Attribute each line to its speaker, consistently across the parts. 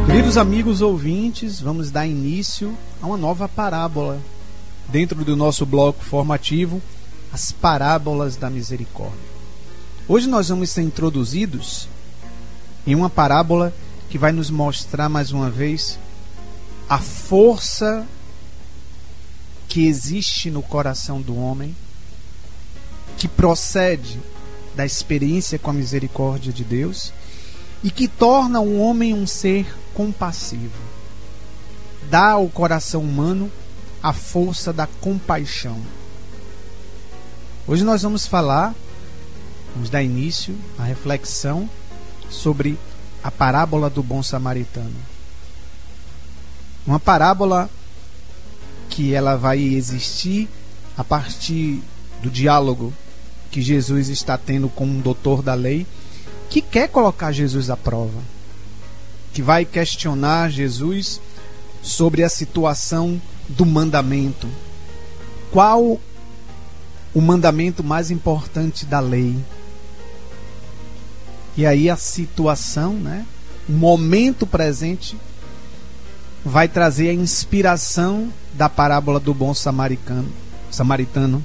Speaker 1: Queridos amigos ouvintes, vamos dar início a uma nova parábola dentro do nosso bloco formativo, as parábolas da misericórdia. Hoje nós vamos ser introduzidos em uma parábola que vai nos mostrar mais uma vez a força que existe no coração do homem, que procede da experiência com a misericórdia de Deus e que torna o homem um ser compassivo. Dá ao coração humano a força da compaixão. Hoje nós vamos dar início à reflexão sobre a parábola do bom samaritano. Uma parábola que ela vai existir a partir do diálogo que Jesus está tendo com um doutor da lei que quer colocar Jesus à prova, que vai questionar Jesus sobre a situação do mandamento. Qual o mandamento mais importante da lei? E aí a situação, o momento presente vai trazer a inspiração da parábola do bom samaritano,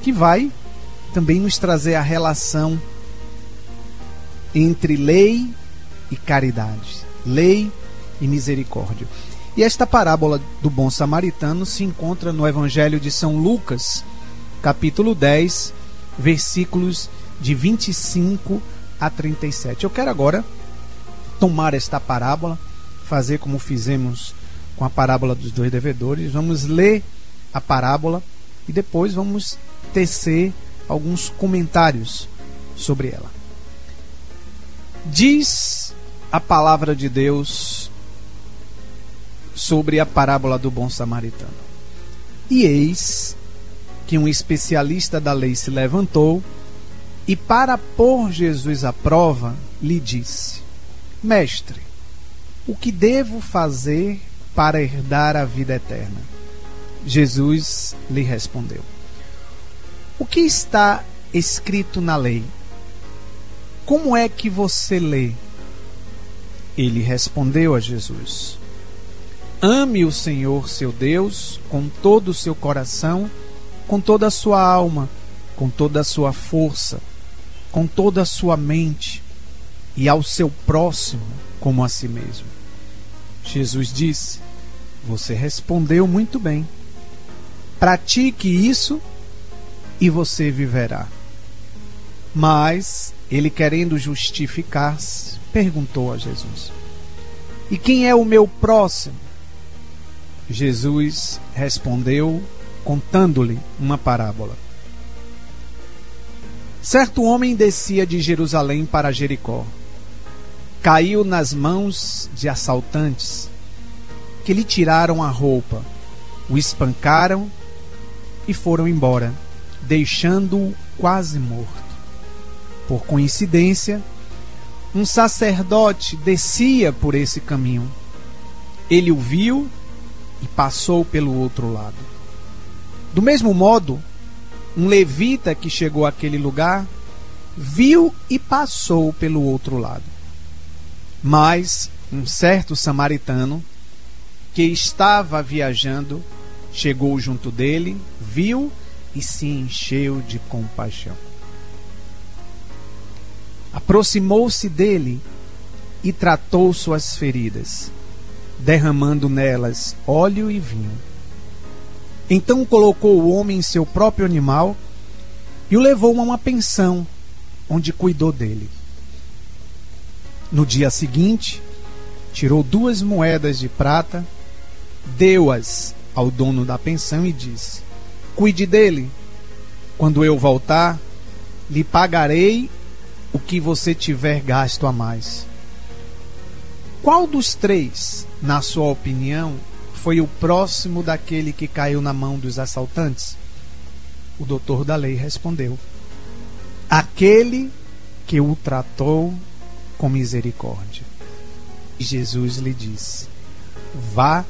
Speaker 1: que vai também nos trazer a relação entre lei e caridade, lei e misericórdia. E esta parábola do bom samaritano se encontra no Evangelho de São Lucas, capítulo 10, versículos de 25 a 37. Eu quero agora tomar esta parábola, fazer como fizemos com a parábola dos dois devedores. Vamos ler a parábola e depois vamos tecer alguns comentários sobre ela. Diz a palavra de Deus sobre a parábola do bom samaritano: E eis que um especialista da lei se levantou e, para pôr Jesus à prova, lhe disse: Mestre, o que devo fazer para herdar a vida eterna? Jesus lhe respondeu: O que está escrito na lei? Como é que você lê? Ele respondeu a Jesus: Ame o Senhor seu Deus com todo o seu coração, com toda a sua alma, com toda a sua força, com toda a sua mente, e ao seu próximo como a si mesmo. Jesus disse: Você respondeu muito bem. Pratique isso e você viverá. Mas ele, querendo justificar-se, perguntou a Jesus: E quem é o meu próximo? Jesus respondeu, contando-lhe uma parábola. Certo homem descia de Jerusalém para Jericó. Caiu nas mãos de assaltantes, que lhe tiraram a roupa, o espancaram e foram embora, deixando-o quase morto. Por coincidência, um sacerdote descia por esse caminho. Ele o viu e passou pelo outro lado. Do mesmo modo, um levita que chegou àquele lugar viu e passou pelo outro lado. Mas um certo samaritano que estava viajando chegou junto dele, viu e se encheu de compaixão. Aproximou-se dele e tratou suas feridas, derramando nelas óleo e vinho. Então colocou o homem em seu próprio animal e o levou a uma pensão, onde cuidou dele. No dia seguinte, tirou 2 moedas de prata, deu-as ao dono da pensão e disse: Cuide dele. Quando eu voltar, lhe pagarei o que você tiver gasto a mais. Qual dos 3, na sua opinião, foi o próximo daquele que caiu na mão dos assaltantes? O doutor da lei respondeu: Aquele que o tratou com misericórdia. E Jesus lhe disse: Vá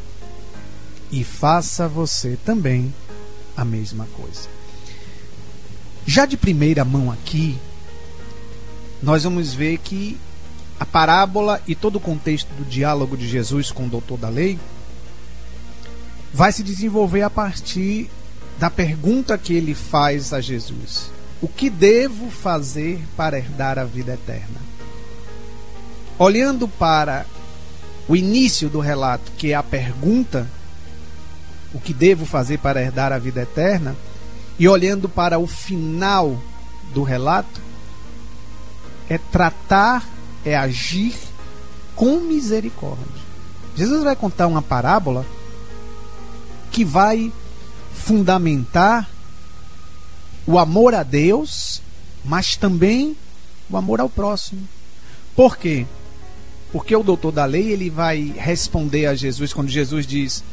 Speaker 1: e faça você também a mesma coisa. Já de primeira mão aqui, nós vamos ver que a parábola e todo o contexto do diálogo de Jesus com o doutor da lei vai se desenvolver a partir da pergunta que ele faz a Jesus: o que devo fazer para herdar a vida eterna? Olhando para o início do relato, que é a pergunta, o que devo fazer para herdar a vida eterna, e olhando para o final do relato, é tratar, é agir com misericórdia. Jesus vai contar uma parábola que vai fundamentar o amor a Deus, mas também o amor ao próximo. Por quê? Porque o doutor da lei, ele vai responder a Jesus quando Jesus diz: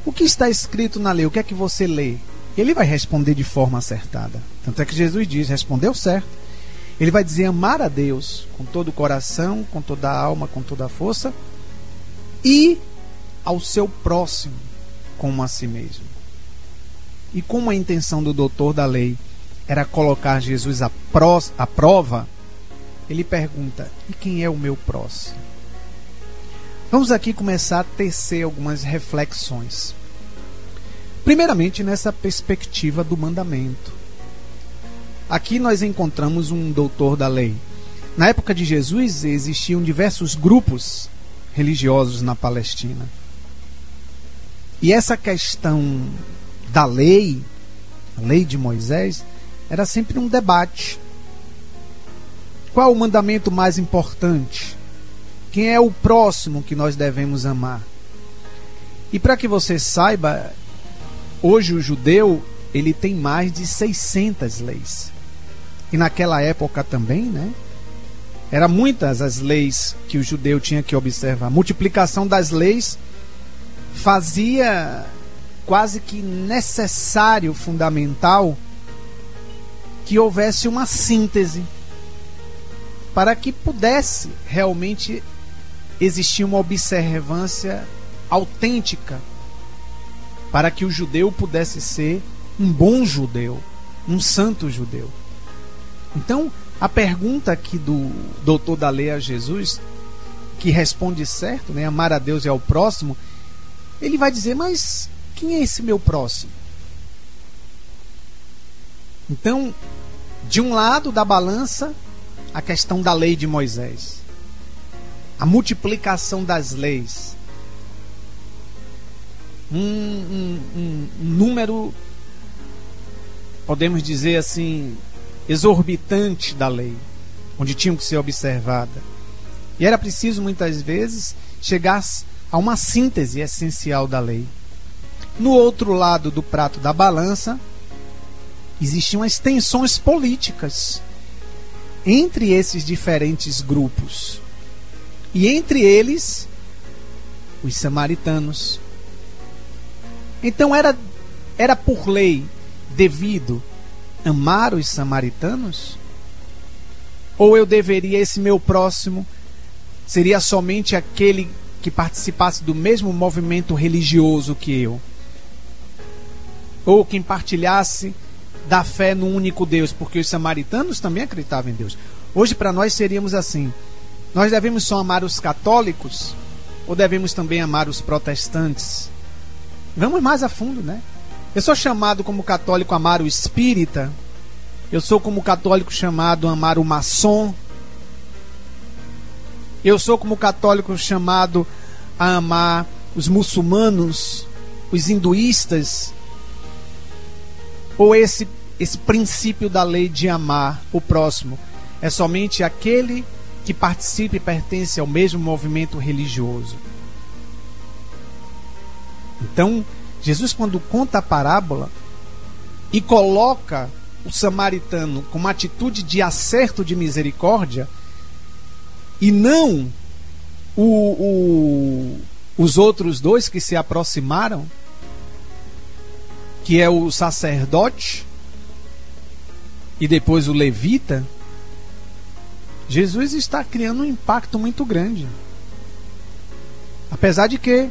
Speaker 1: o que está escrito na lei? O que é que você lê? Ele vai responder de forma acertada. Tanto é que Jesus diz, respondeu certo. Ele vai dizer: amar a Deus com todo o coração, com toda a alma, com toda a força, e ao seu próximo como a si mesmo. E como a intenção do doutor da lei era colocar Jesus à prova, ele pergunta: e quem é o meu próximo? Vamos aqui começar a tecer algumas reflexões. Primeiramente, nessa perspectiva do mandamento. Aqui nós encontramos um doutor da lei. Na época de Jesus existiam diversos grupos religiosos na Palestina. E essa questão da lei, a lei de Moisés, era sempre um debate. Qual o mandamento mais importante? Quem é o próximo que nós devemos amar? E para que você saiba, hoje o judeu, ele tem mais de 600 leis. E naquela época também, né? Eram muitas as leis que o judeu tinha que observar. A multiplicação das leis fazia quase que necessário, fundamental, que houvesse uma síntese para que pudesse realmente existir uma observância autêntica, para que o judeu pudesse ser um bom judeu, um santo judeu. Então, a pergunta aqui do doutor da lei a Jesus, que responde certo, né, amar a Deus e ao próximo, ele vai dizer: mas quem é esse meu próximo? Então, de um lado da balança, a questão da lei de Moisés, a multiplicação das leis, um número, podemos dizer assim, exorbitante da lei, onde tinham que ser observada. E era preciso muitas vezes chegar a uma síntese essencial da lei. No outro lado do prato da balança, existiam as tensões políticas entre esses diferentes grupos. E entre eles, os samaritanos. Então era por lei devido amar os samaritanos? Ou eu deveria, esse meu próximo seria somente aquele que participasse do mesmo movimento religioso que eu? Ou quem partilhasse da fé no único Deus? Porque os samaritanos também acreditavam em Deus. Hoje para nós seríamos assim: nós devemos só amar os católicos? Ou devemos também amar os protestantes? Vamos mais a fundo, né? Eu sou chamado como católico a amar o espírita. Eu sou como católico chamado a amar o maçom. Eu sou como católico chamado a amar os muçulmanos, os hinduístas. Ou esse princípio da lei de amar o próximo é somente aquele que participa e pertence ao mesmo movimento religioso? Então, Jesus, quando conta a parábola e coloca o samaritano com uma atitude de acerto, de misericórdia, e não os outros dois que se aproximaram, que é o sacerdote e depois o levita, Jesus está criando um impacto muito grande. Apesar de que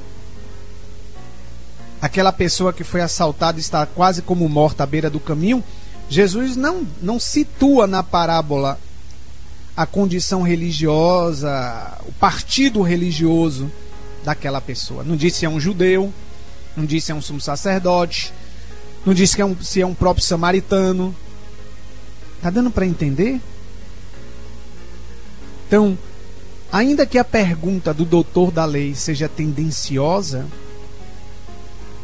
Speaker 1: aquela pessoa que foi assaltada está quase como morta à beira do caminho, Jesus não situa na parábola a condição religiosa, o partido religioso daquela pessoa. Não disse se é um judeu, não disse se é um sumo sacerdote, não disse se é um próprio samaritano. Está dando para entender? Então, ainda que a pergunta do doutor da lei seja tendenciosa,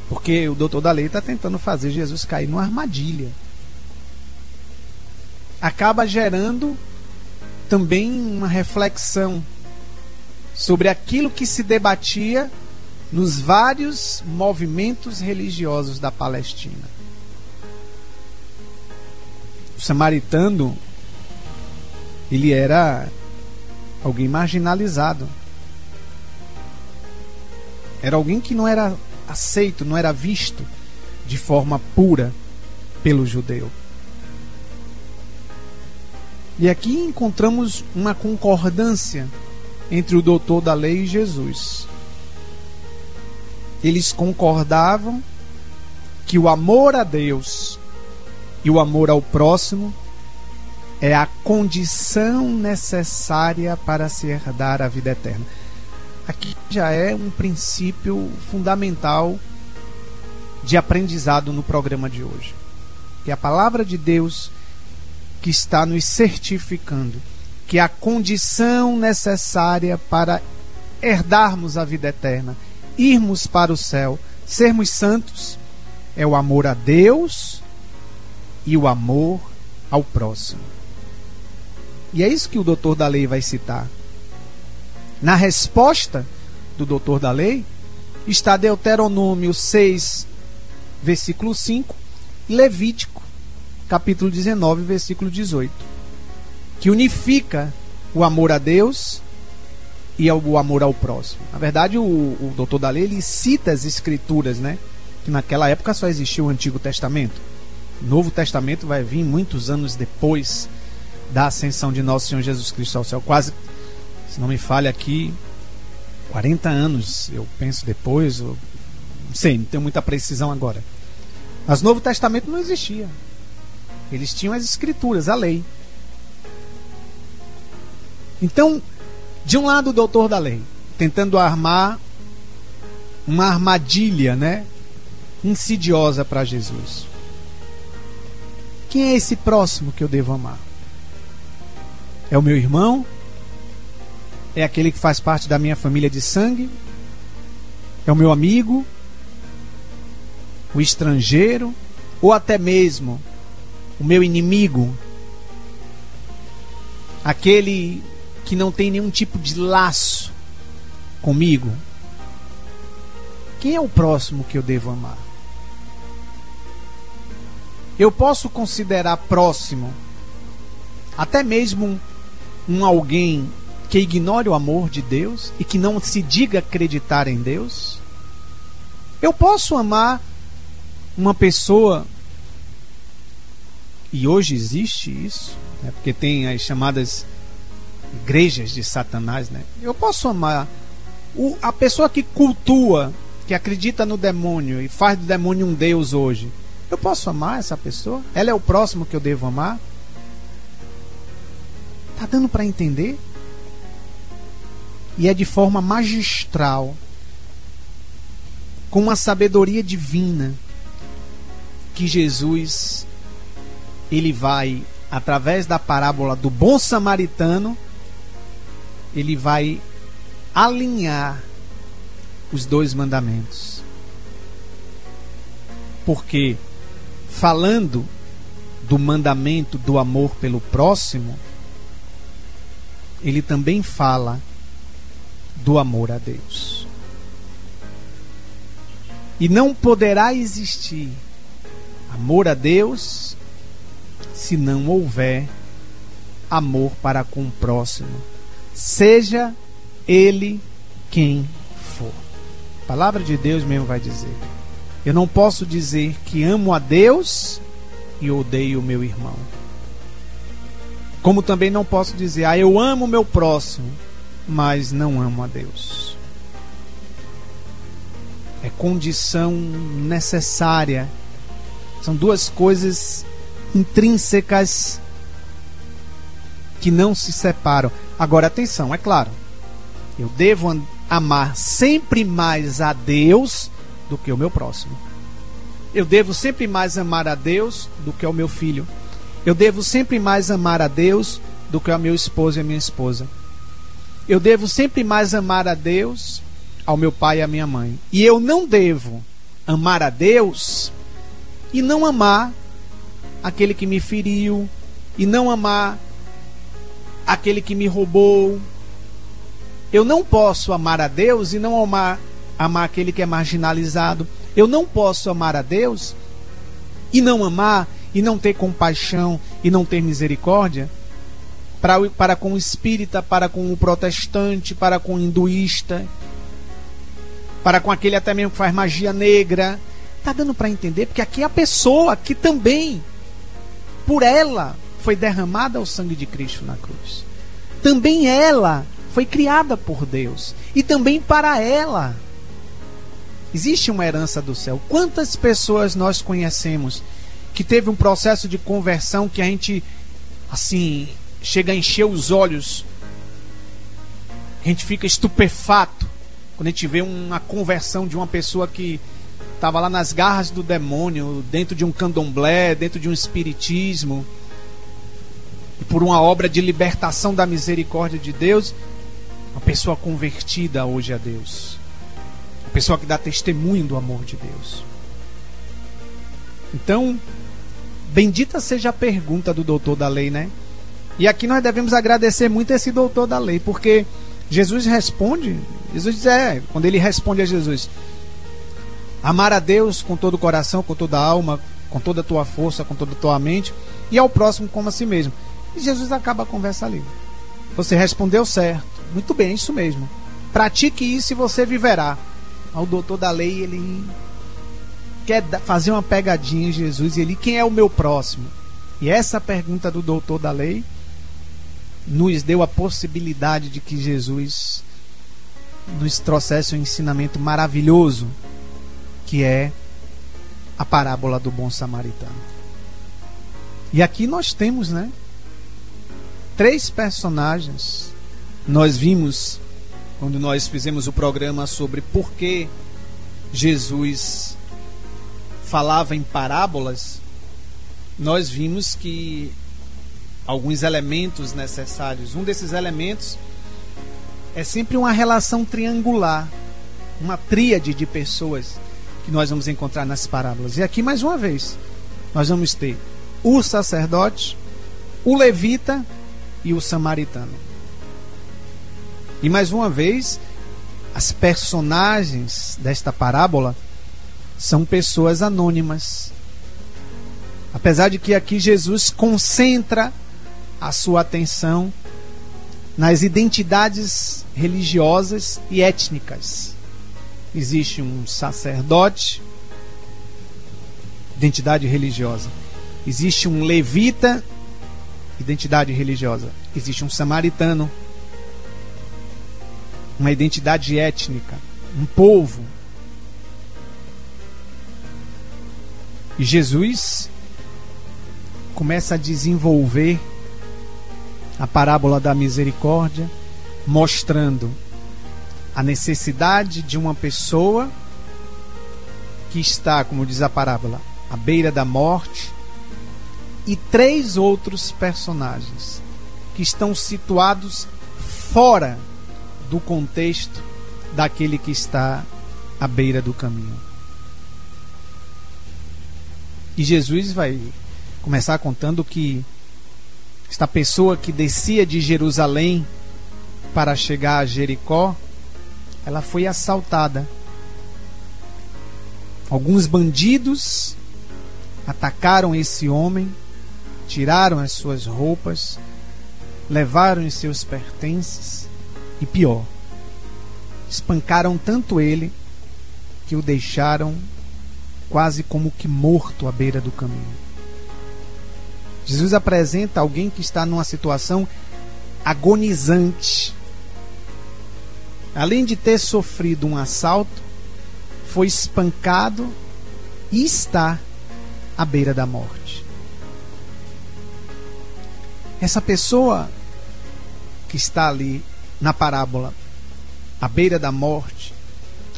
Speaker 1: porque o doutor da lei está tentando fazer Jesus cair numa armadilha, acaba gerando também uma reflexão sobre aquilo que se debatia nos vários movimentos religiosos da Palestina. O samaritano, ele era alguém marginalizado. Era alguém que não era aceito, não era visto de forma pura pelo judeu. E aqui encontramos uma concordância entre o doutor da lei e Jesus. Eles concordavam que o amor a Deus e o amor ao próximo é a condição necessária para se herdar a vida eterna. Aqui já é um princípio fundamental de aprendizado no programa de hoje. Que a palavra de Deus que está nos certificando que a condição necessária para herdarmos a vida eterna, irmos para o céu, sermos santos, é o amor a Deus e o amor ao próximo. E é isso que o doutor da lei vai citar. Na resposta do doutor da lei está Deuteronômio 6, versículo 5, e Levítico, capítulo 19, versículo 18, que unifica o amor a Deus e o amor ao próximo. Na verdade, o doutor da lei, ele cita as escrituras, né? Que naquela época só existia o Antigo Testamento. O Novo Testamento vai vir muitos anos depois da ascensão de nosso Senhor Jesus Cristo ao céu. Quase, se não me falha aqui, 40 anos, eu penso depois, não sei, não tenho muita precisão agora. Mas o Novo Testamento não existia. Eles tinham as escrituras, a lei. Então, de um lado o doutor da lei, tentando armar uma armadilha, né, insidiosa para Jesus. Quem é esse próximo que eu devo amar? É o meu irmão? É aquele que faz parte da minha família de sangue? É o meu amigo? O estrangeiro? Ou até mesmo o meu inimigo? Aquele que não tem nenhum tipo de laço comigo? Quem é o próximo que eu devo amar? Eu posso considerar próximo até mesmo um alguém que ignore o amor de Deus e que não se diga acreditar em Deus? Eu posso amar uma pessoa, e hoje existe isso, né, porque tem as chamadas igrejas de Satanás, né? Eu posso amar a pessoa que cultua, que acredita no demônio e faz do demônio um Deus hoje. Eu posso amar essa pessoa? Ela é o próximo que eu devo amar? Tá dando para entender? E é de forma magistral, com uma sabedoria divina, que Jesus, ele vai, através da parábola do bom samaritano, ele vai alinhar os dois mandamentos. Porque, falando do mandamento do amor pelo próximo, ele também fala do amor a Deus. E não poderá existir amor a Deus se não houver amor para com o próximo, seja ele quem for. A palavra de Deus mesmo vai dizer: eu não posso dizer que amo a Deus e odeio o meu irmão. Como também não posso dizer, eu amo o meu próximo, mas não amo a Deus. É condição necessária. São duas coisas intrínsecas que não se separam. Agora, atenção, é claro, eu devo amar sempre mais a Deus do que o meu próximo. Eu devo sempre mais amar a Deus do que ao meu filho. Eu devo sempre mais amar a Deus do que ao meu esposo e a minha esposa. Eu devo sempre mais amar a Deus, ao meu pai e à minha mãe. E eu não devo amar a Deus e não amar aquele que me feriu, e não amar aquele que me roubou. Eu não posso amar a Deus e não amar aquele que é marginalizado. Eu não posso amar a Deus e não amar e não ter compaixão e não ter misericórdia para com o espírita, para com o protestante, para com o hinduísta, para com aquele até mesmo que faz magia negra. Tá dando para entender? Porque aqui é a pessoa que também, por ela, foi derramada o sangue de Cristo na cruz. Também ela foi criada por Deus. E também para ela existe uma herança do céu. Quantas pessoas nós conhecemos que teve um processo de conversão que a gente, assim, chega a encher os olhos, a gente fica estupefato quando a gente vê uma conversão de uma pessoa que estava lá nas garras do demônio, dentro de um candomblé, dentro de um espiritismo, e por uma obra de libertação da misericórdia de Deus, uma pessoa convertida hoje a Deus, uma pessoa que dá testemunho do amor de Deus. Então, bendita seja a pergunta do doutor da lei, né? E aqui nós devemos agradecer muito esse doutor da lei, porque Jesus responde, quando ele responde a Jesus: amar a Deus com todo o coração, com toda a alma, com toda a tua força, com toda a tua mente, e ao próximo como a si mesmo. E Jesus acaba a conversa ali. Você respondeu certo. Muito bem, é isso mesmo. Pratique isso e você viverá. O doutor da lei, ele quer fazer uma pegadinha em Jesus, e ele: quem é o meu próximo? E essa pergunta do doutor da lei nos deu a possibilidade de que Jesus nos trouxesse um ensinamento maravilhoso, que é a parábola do bom samaritano. E aqui nós temos, né, 3 personagens. Nós vimos, quando nós fizemos o programa sobre por que Jesus falava em parábolas, nós vimos que alguns elementos necessários, um desses elementos é sempre uma relação triangular, uma tríade de pessoas que nós vamos encontrar nas parábolas. E aqui, mais uma vez, nós vamos ter o sacerdote, o levita e o samaritano. E mais uma vez, as personagens desta parábola são pessoas anônimas. Apesar de que aqui Jesus concentra a sua atenção nas identidades religiosas e étnicas. Existe um sacerdote, identidade religiosa. Existe um levita, identidade religiosa. Existe um samaritano, uma identidade étnica, um povo. E Jesus começa a desenvolver a parábola da misericórdia, mostrando a necessidade de uma pessoa que está, como diz a parábola, à beira da morte, e 3 outros personagens que estão situados fora do contexto daquele que está à beira do caminho. E Jesus vai começar contando que esta pessoa que descia de Jerusalém para chegar a Jericó, ela foi assaltada. Alguns bandidos atacaram esse homem, tiraram as suas roupas, levaram os seus pertences e, pior, espancaram tanto ele que o deixaram quase como que morto à beira do caminho. Jesus apresenta alguém que está numa situação agonizante. Além de ter sofrido um assalto, foi espancado e está à beira da morte. Essa pessoa que está ali na parábola, à beira da morte,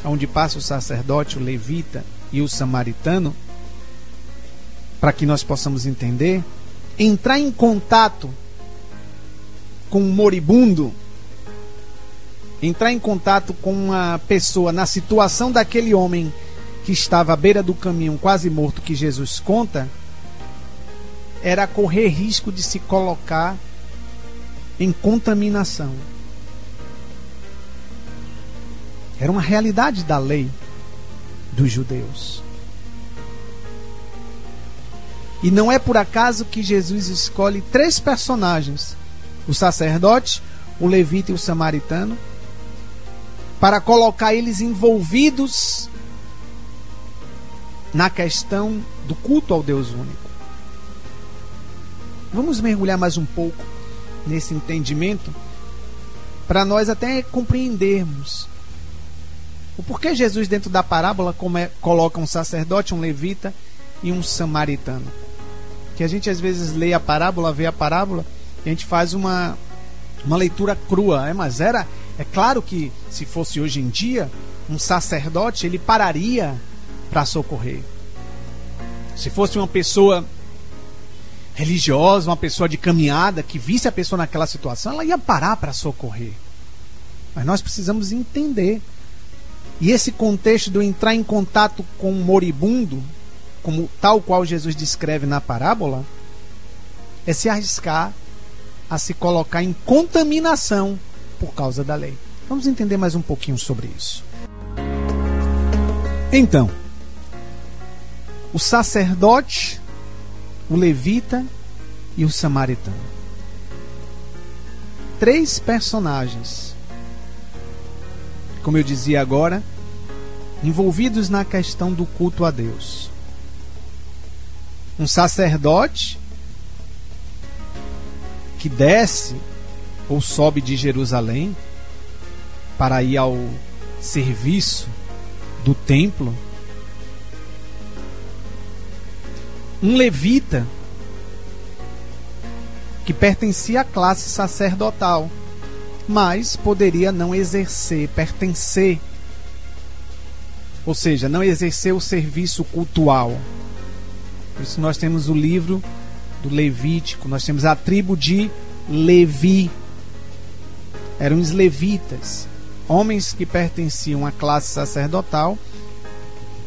Speaker 1: onde passa o sacerdote, o levita e o samaritano, para que nós possamos entender, entrar em contato com um moribundo, entrar em contato com uma pessoa na situação daquele homem que estava à beira do caminho, quase morto, que Jesus conta, era correr risco de se colocar em contaminação. Era uma realidade da lei dos judeus. E não é por acaso que Jesus escolhe 3 personagens, o sacerdote, o levita e o samaritano, para colocar eles envolvidos na questão do culto ao Deus único. Vamos mergulhar mais um pouco nesse entendimento para nós até compreendermos o porquê Jesus, dentro da parábola, coloca um sacerdote, um levita e um samaritano. Que a gente às vezes lê a parábola, vê a parábola, e a gente faz uma leitura crua, mas é claro que se fosse hoje em dia, um sacerdote, ele pararia para socorrer. Se fosse uma pessoa religiosa, uma pessoa de caminhada, que visse a pessoa naquela situação, ela ia parar para socorrer. Mas nós precisamos entender. E esse contexto de eu entrar em contato com um moribundo, como tal qual Jesus descreve na parábola, é se arriscar a se colocar em contaminação por causa da lei. Vamos entender mais um pouquinho sobre isso. Então, o sacerdote, o levita e o samaritano. 3 personagens, como eu dizia agora, envolvidos na questão do culto a Deus. Um sacerdote que desce ou sobe de Jerusalém para ir ao serviço do templo. Um levita que pertencia à classe sacerdotal, mas poderia não exercer, pertencer, ou seja, não exercer o serviço cultual. Por isso nós temos o livro do Levítico, nós temos a tribo de Levi. Eram os levitas, homens que pertenciam à classe sacerdotal,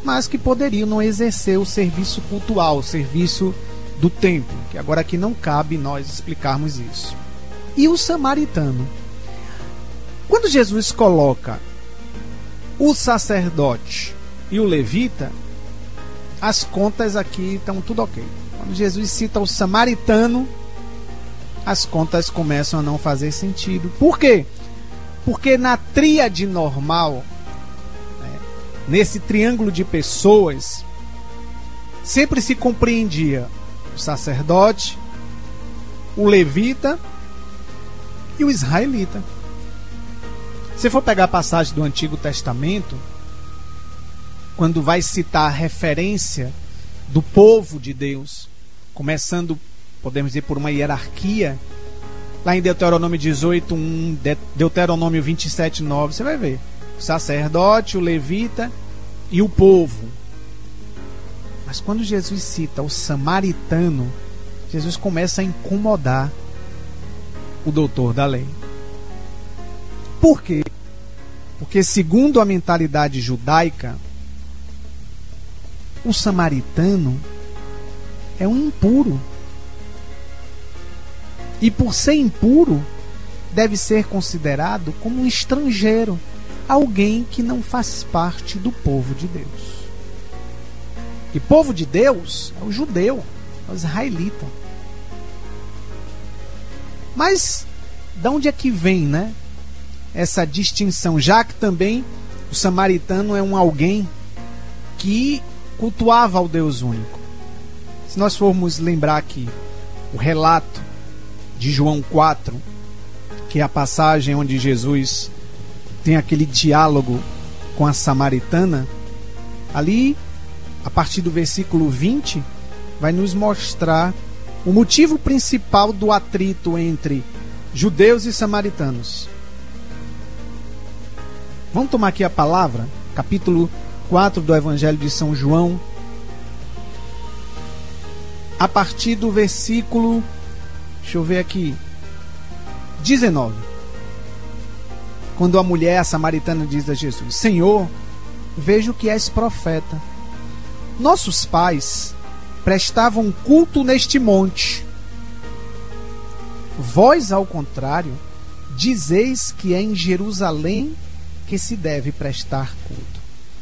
Speaker 1: mas que poderiam não exercer o serviço cultual, o serviço do templo, que agora aqui não cabe nós explicarmos isso. E o samaritano. Quando Jesus coloca o sacerdote e o levita, as contas aqui estão tudo ok. Quando Jesus cita o samaritano, as contas começam a não fazer sentido. Por quê? Porque na tríade normal, nesse triângulo de pessoas, sempre se compreendia o sacerdote, o levita e o israelita. Se for pegar a passagem do Antigo Testamento, quando vai citar a referência do povo de Deus, começando, podemos dizer, por uma hierarquia, lá em Deuteronômio 18:1, Deuteronômio 27:9, você vai ver o sacerdote, o levita e o povo. Mas quando Jesus cita o samaritano, Jesus começa a incomodar o doutor da lei. Por quê? Porque, segundo a mentalidade judaica, o samaritano é um impuro. E por ser impuro, deve ser considerado como um estrangeiro, alguém que não faz parte do povo de Deus. E povo de Deus é o judeu, é o israelita. Mas de onde é que vem, né, essa distinção? Já que também o samaritano é um alguém que cultuava ao Deus único. Se nós formos lembrar aqui o relato de João 4, que é a passagem onde Jesus tem aquele diálogo com a samaritana, ali, a partir do versículo 20, vai nos mostrar o motivo principal do atrito entre judeus e samaritanos. Vamos tomar aqui a palavra, capítulo 4 do Evangelho de São João, a partir do versículo, deixa eu ver aqui, 19. Quando a mulher, a samaritana, diz a Jesus: Senhor, vejo que és profeta. Nossos pais prestavam culto neste monte. Vós, ao contrário, dizeis que é em Jerusalém que se deve prestar culto.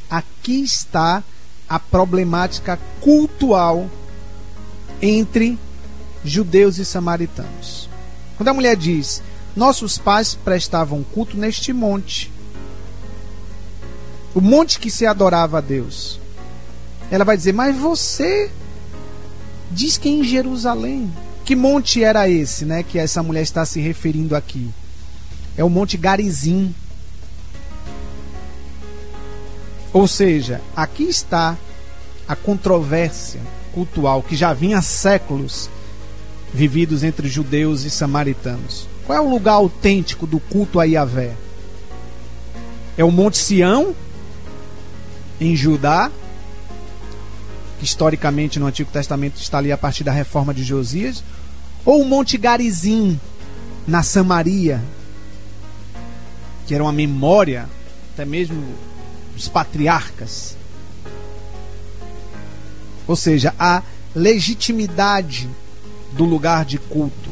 Speaker 1: Aqui está a problemática cultual entre judeus e samaritanos. Quando a mulher diz: nossos pais prestavam culto neste monte, o monte que se adorava a Deus, ela vai dizer: mas você diz que é em Jerusalém. Que monte era esse, né, que essa mulher está se referindo aqui? É o Monte Garizim. Ou seja, aqui está a controvérsia cultural que já vinha há séculos vividos entre judeus e samaritanos. Qual é o lugar autêntico do culto a Yahvé? É o Monte Sião, em Judá, que historicamente no Antigo Testamento está ali a partir da reforma de Josias, ou o Monte Garizim, na Samaria, que era uma memória até mesmo dos patriarcas. Ou seja, a legitimidade do lugar de culto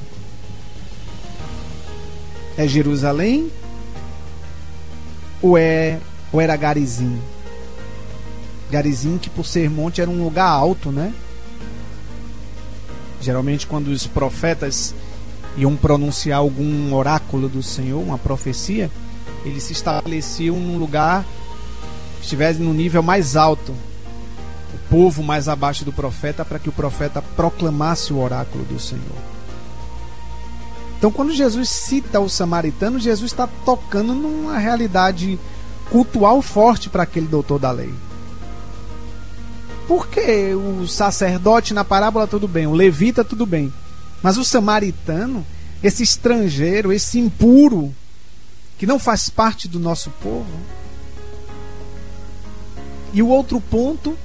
Speaker 1: é Jerusalém ou era Garizim? Garizim, que por ser monte era um lugar alto, né? Geralmente quando os profetas iam pronunciar algum oráculo do Senhor, uma profecia, eles se estabeleciam num lugar que estivesse no nível mais alto, o povo mais abaixo do profeta, para que o profeta proclamasse o oráculo do Senhor. Então, quando Jesus cita o samaritano, Jesus está tocando numa realidade cultural forte para aquele doutor da lei. Porque o sacerdote na parábola tudo bem, o levita tudo bem, mas o samaritano, esse estrangeiro, esse impuro, que não faz parte do nosso povo. E o outro ponto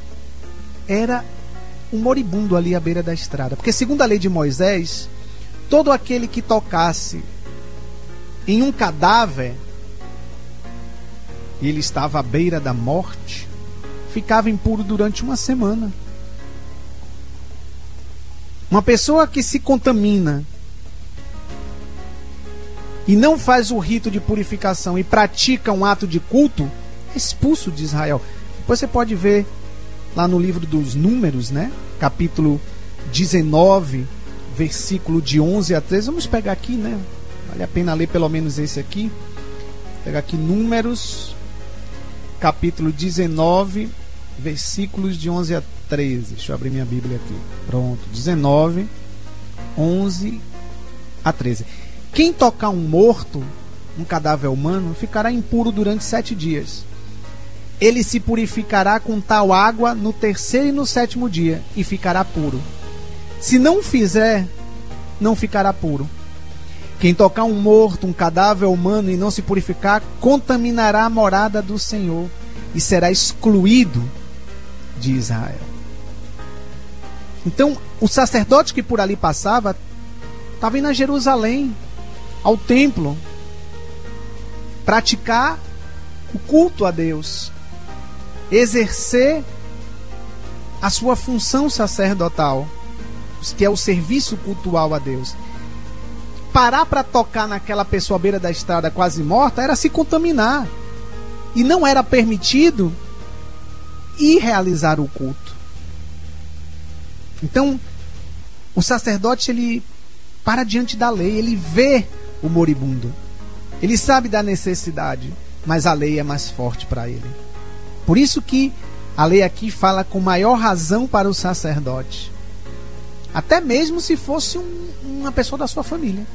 Speaker 1: era um moribundo ali à beira da estrada, porque segundo a lei de Moisés, todo aquele que tocasse em um cadáver e ele estava à beira da morte, ficava impuro durante uma semana. Uma pessoa que se contamina e não faz o rito de purificação e pratica um ato de culto, é expulso de Israel. Depois você pode ver lá no livro dos Números, né? Capítulo 19, versículo de 11 a 13. Vamos pegar aqui, né? Vale a pena ler pelo menos esse aqui. Vou pegar aqui Números, capítulo 19, versículos de 11 a 13. Deixa eu abrir minha Bíblia aqui. Pronto, 19, 11 a 13. Quem tocar um morto, um cadáver humano, ficará impuro durante 7 dias. Ele se purificará com tal água no 3º e no 7º dia, e ficará puro. Se não fizer, não ficará puro. Quem tocar um morto, um cadáver humano, e não se purificar, contaminará a morada do Senhor, e será excluído de Israel. Então, o sacerdote que por ali passava estava indo a Jerusalém, ao templo, praticar o culto a Deus, exercer a sua função sacerdotal, que é o serviço cultual a Deus. Parar para tocar naquela pessoa à beira da estrada quase morta era se contaminar, e não era permitido ir realizar o culto. Então, o sacerdote, ele para diante da lei, ele vê o moribundo, ele sabe da necessidade, mas a lei é mais forte para ele. Por isso que a lei aqui fala com maior razão para o sacerdote, até mesmo se fosse uma pessoa da sua família.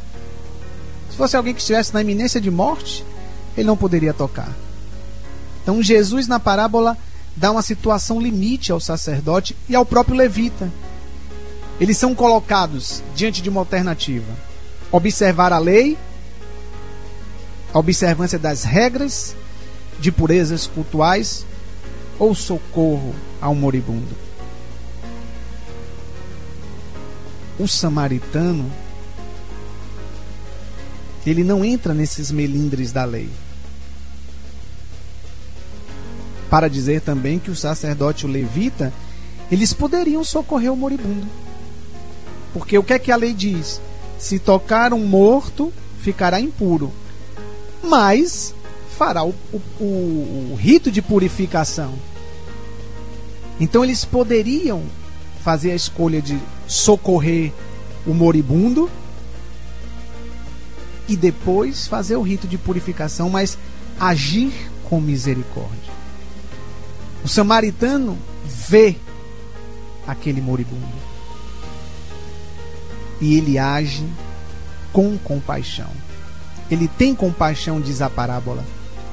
Speaker 1: Se fosse alguém que estivesse na iminência de morte, ele não poderia tocar. Então Jesus na parábola dá uma situação limite ao sacerdote e ao próprio levita. Eles são colocados diante de uma alternativa: observar a lei A observância das regras de purezas cultuais ou socorro ao moribundo? O samaritano, ele não entra nesses melindres da lei. Para dizer também que o sacerdote e o levita, eles poderiam socorrer o moribundo. Porque o que é que a lei diz? Se tocar um morto, ficará impuro. Mas fará o rito de purificação. Então eles poderiam fazer a escolha de socorrer o moribundo e depois fazer o rito de purificação, mas agir com misericórdia. O samaritano vê aquele moribundo e ele age com compaixão. Ele tem compaixão, diz a parábola.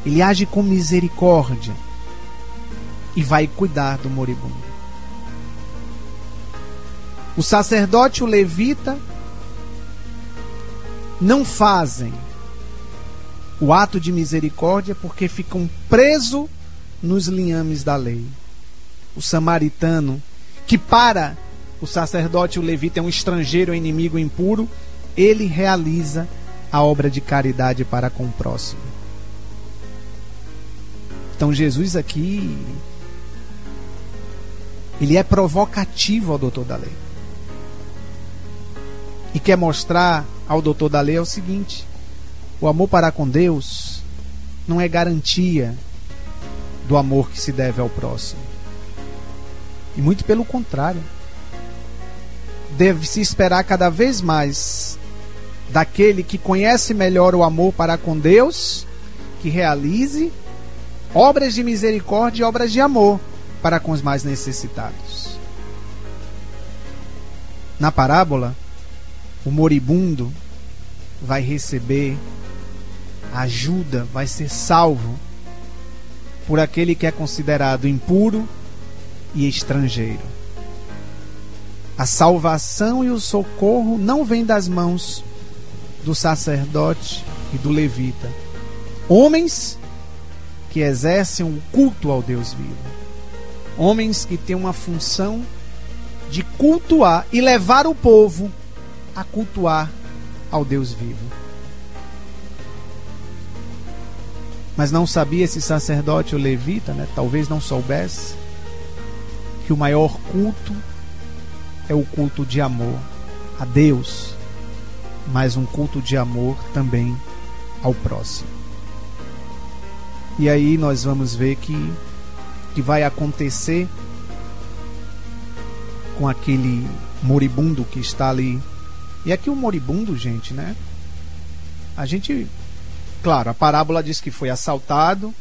Speaker 1: Ele age com misericórdia e vai cuidar do moribundo. O sacerdote e o levita não fazem o ato de misericórdia porque ficam presos nos linhames da lei. O samaritano, que para o sacerdote e o levita é um estrangeiro, é um inimigo impuro, ele realiza a obra de caridade para com o próximo. Então Jesus aqui, ele é provocativo ao doutor da lei. E quer mostrar ao doutor da lei é o seguinte: o amor para com Deus não é garantia do amor que se deve ao próximo. E muito pelo contrário. Deve-se esperar cada vez mais daquele que conhece melhor o amor para com Deus, que realize obras de misericórdia e obras de amor para com os mais necessitados. Na parábola, o moribundo vai receber ajuda, vai ser salvo por aquele que é considerado impuro e estrangeiro. A salvação e o socorro não vêm das mãos do sacerdote e do levita, homens que exercem um culto ao Deus vivo, homens que têm uma função de cultuar e levar o povo a cultuar ao Deus vivo. Mas não sabia esse sacerdote ou levita, talvez não soubesse, que o maior culto é o culto de amor a Deus, mas um culto de amor também ao próximo. E aí nós vamos ver que vai acontecer com aquele moribundo que está ali. E aqui o moribundo, gente, a gente, claro, a parábola diz que foi assaltado,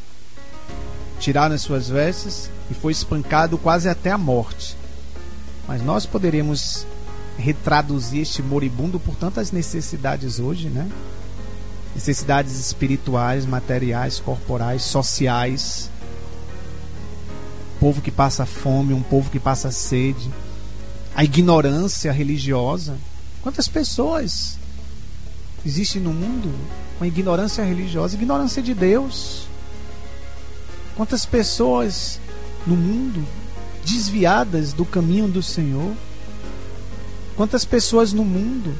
Speaker 1: tiraram as suas vestes e foi espancado quase até a morte. Mas nós poderíamos retraduzir este moribundo por tantas necessidades hoje, necessidades espirituais, materiais, corporais, sociais. Um povo que passa fome, um povo que passa sede, a ignorância religiosa. Quantas pessoas existem no mundo com ignorância religiosa, ignorância de Deus? Quantas pessoas no mundo desviadas do caminho do Senhor? Quantas pessoas no mundo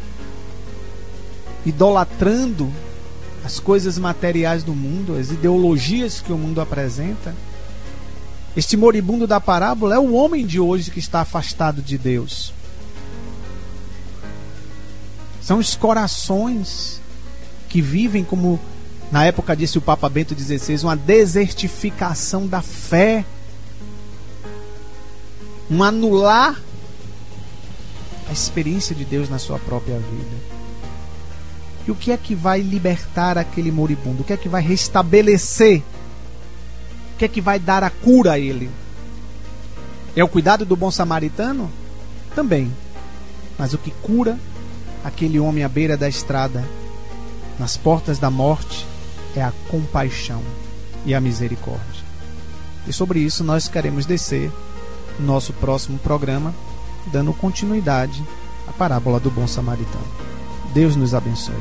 Speaker 1: idolatrando as coisas materiais do mundo, as ideologias que o mundo apresenta? Este moribundo da parábola é o homem de hoje que está afastado de Deus. São os corações que vivem, como na época disse o Papa Bento XVI, uma desertificação da fé, um anular a experiência de Deus na sua própria vida. E o que é que vai libertar aquele moribundo? O que é que vai restabelecer? O que é que vai dar a cura a ele? É o cuidado do bom samaritano? Também. Mas o que cura aquele homem à beira da estrada, nas portas da morte, é a compaixão e a misericórdia. E sobre isso nós queremos descer no nosso próximo programa, dando continuidade à parábola do bom samaritano. Deus nos abençoe.